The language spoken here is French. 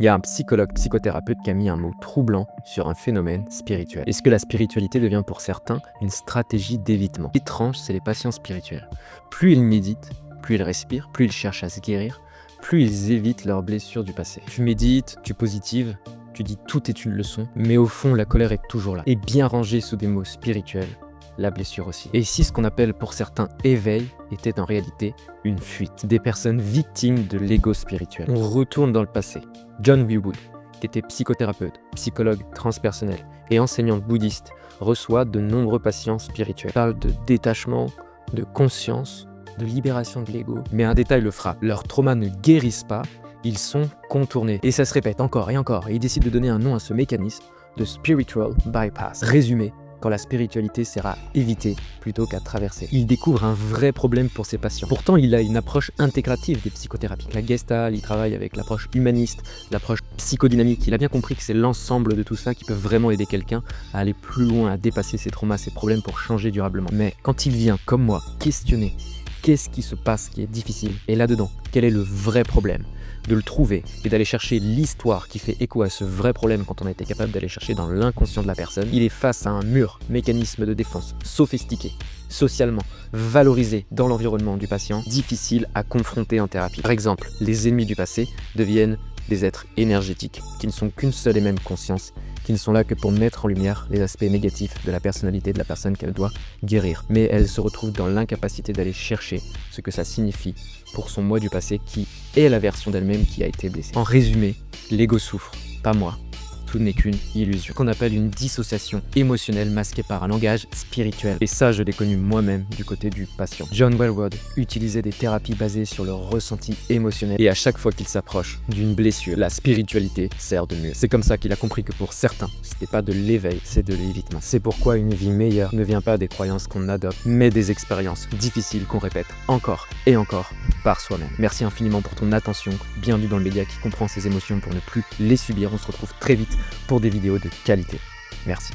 Il y a un psychologue, psychothérapeute qui a mis un mot troublant sur un phénomène spirituel. Est-ce que la spiritualité devient pour certains une stratégie d'évitement? L'étrange, c'est les patients spirituels. Plus ils méditent, plus ils respirent, plus ils cherchent à se guérir, plus ils évitent leurs blessures du passé. Tu médites, tu positives, tu dis tout est une leçon, mais au fond, la colère est toujours là. Et bien rangée sous des mots spirituels, la blessure aussi. Et si ce qu'on appelle pour certains éveil était en réalité une fuite, des personnes victimes de l'ego spirituel. On retourne dans le passé. John Wilwood, qui était psychothérapeute, psychologue transpersonnel et enseignant bouddhiste, reçoit de nombreux patients spirituels. Il parle de détachement, de conscience, de libération de l'ego. Mais un détail le frappe, leurs traumas ne guérissent pas, ils sont contournés. Et ça se répète encore et encore, et il décide de donner un nom à ce mécanisme de spiritual bypass. Résumé, quand la spiritualité sert à éviter plutôt qu'à traverser. Il découvre un vrai problème pour ses patients. Pourtant, il a une approche intégrative des psychothérapies. La Gestalt, il travaille avec l'approche humaniste, l'approche psychodynamique. Il a bien compris que c'est l'ensemble de tout ça qui peut vraiment aider quelqu'un à aller plus loin, à dépasser ses traumas, ses problèmes pour changer durablement. Mais quand il vient, comme moi, questionner qu'est-ce qui se passe qui est difficile, et là-dedans, quel est le vrai problème, de le trouver et d'aller chercher l'histoire qui fait écho à ce vrai problème quand on a été capable d'aller chercher dans l'inconscient de la personne, il est face à un mur, mécanisme de défense, sophistiqué, socialement, valorisé dans l'environnement du patient, difficile à confronter en thérapie. Par exemple, les ennemis du passé deviennent des êtres énergétiques, qui ne sont qu'une seule et même conscience, qui ne sont là que pour mettre en lumière les aspects négatifs de la personnalité de la personne qu'elle doit guérir. Mais elle se retrouve dans l'incapacité d'aller chercher ce que ça signifie pour son moi du passé qui est la version d'elle-même qui a été blessée. En résumé, l'ego souffre, pas moi. Tout n'est qu'une illusion, qu'on appelle une dissociation émotionnelle masquée par un langage spirituel. Et ça, je l'ai connu moi-même du côté du patient. John Welwood utilisait des thérapies basées sur le ressenti émotionnel. Et à chaque fois qu'il s'approche d'une blessure, la spiritualité sert de mieux. C'est comme ça qu'il a compris que pour certains, c'était pas de l'éveil, c'est de l'évitement. C'est pourquoi une vie meilleure ne vient pas des croyances qu'on adopte, mais des expériences difficiles qu'on répète encore et encore par soi-même. Merci infiniment pour ton attention. Bienvenue dans le média qui comprend ses émotions pour ne plus les subir. On se retrouve très vite pour des vidéos de qualité. Merci.